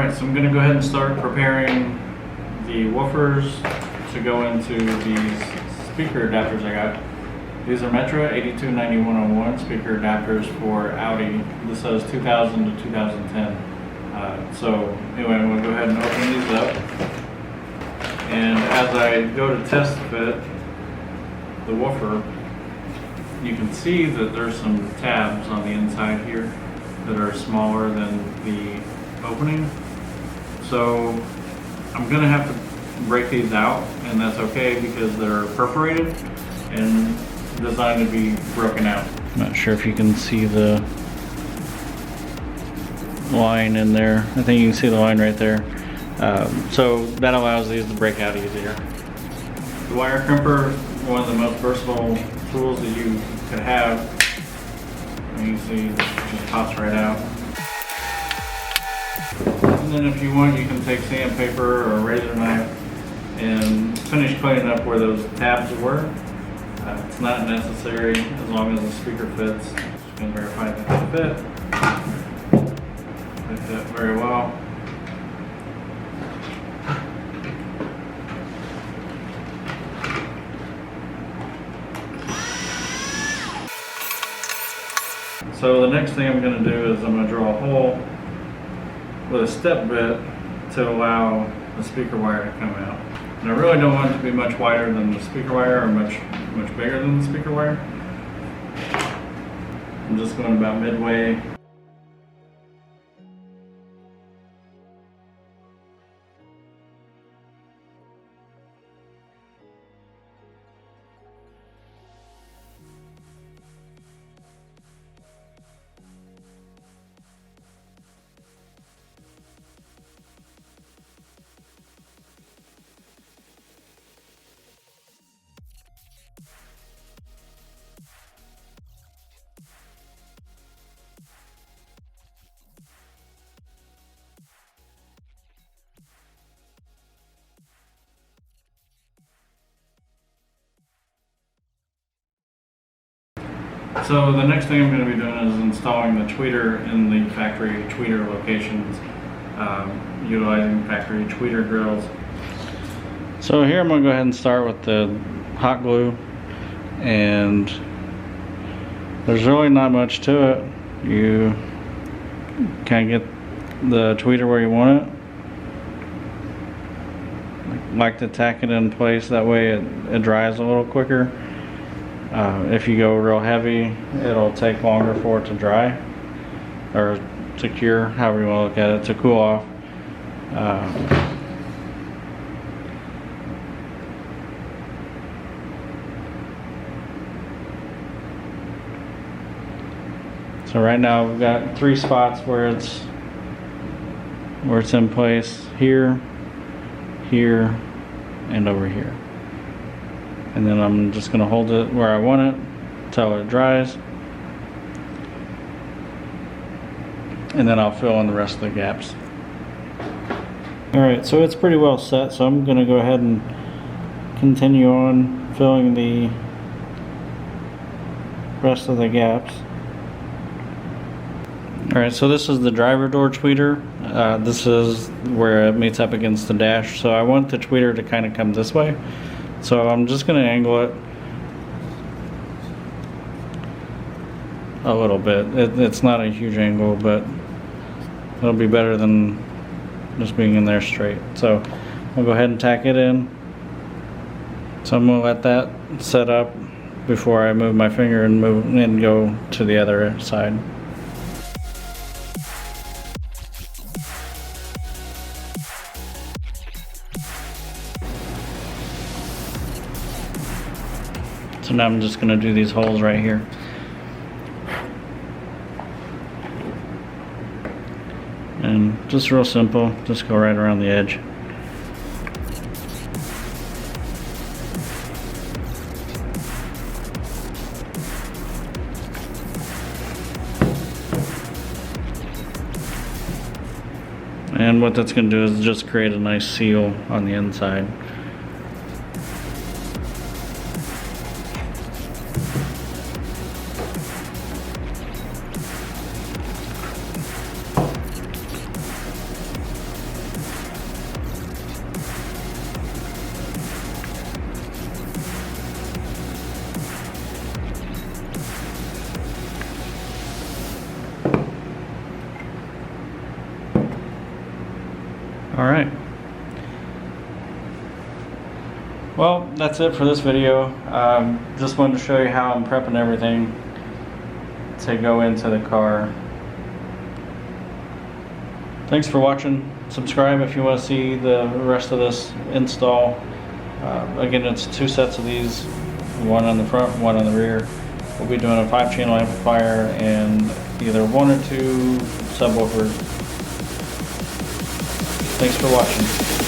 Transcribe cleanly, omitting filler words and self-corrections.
Alright, so I'm going to go ahead and start preparing the woofers to go into these speaker adapters I got. These are Metra 829101 speaker adapters for Audi. This says 2000 to 2010. So anyway, I'm going to go ahead and open these up. And as I go to test fit the woofer, you can see that there's some tabs on the inside here that are smaller than the opening. So I'm going to have to break these out, and that's okay because they're perforated and designed to be broken out. I'm not sure if you can see the line in there. I think you can see the line right there. So that allows these to break out easier. The wire crimper, one of the most versatile tools that you could have. And you see it just pops right out. And then if you want, you can take sandpaper or a razor knife and finish cleaning up where those tabs were. It's not necessary as long as the speaker fits. Just going to verify that they fit. They fit very well. So the next thing I'm going to do is I'm going to draw a hole with a step bit to allow the speaker wire to come out. And I really don't want it to be much wider than the speaker wire or much bigger than the speaker wire. I'm just going about midway. So the next thing I'm going to be doing is installing the tweeter in the factory tweeter locations, utilizing factory tweeter drills. So here I'm going to go ahead and start with the hot glue, and there's really not much to it. You kind of get the tweeter where you want it. Like to tack it in place, that way it dries a little quicker. If you go real heavy, it'll take longer for it to dry, or to cure, however you want to look at it, to cool off. So right now we've got 3 spots where it's in place: here, here, and over here. And then I'm just going to hold it where I want it until it dries. And then I'll fill in the rest of the gaps. Alright, so it's pretty well set, so I'm going to go ahead and continue on filling the rest of the gaps. Alright, so this is the driver door tweeter. This is where it meets up against the dash. So I want the tweeter to kind of come this way. So I'm just going to angle it a little bit. It's not a huge angle, but it'll be better than just being in there straight. So I'll go ahead and tack it in. So I'm going to let that set up before I move my finger and go to the other side. So now I'm just going to do these holes right here. And just real simple, just go right around the edge. And what that's going to do is just create a nice seal on the inside. All right. Well, that's it for this video. Just wanted to show you how I'm prepping everything to go into the car. Thanks for watching. Subscribe if you want to see the rest of this install. Again, it's 2 sets of these, one on the front, one on the rear. We'll be doing a 5-channel amplifier and either 1 or 2 subwoofers. Thanks for watching.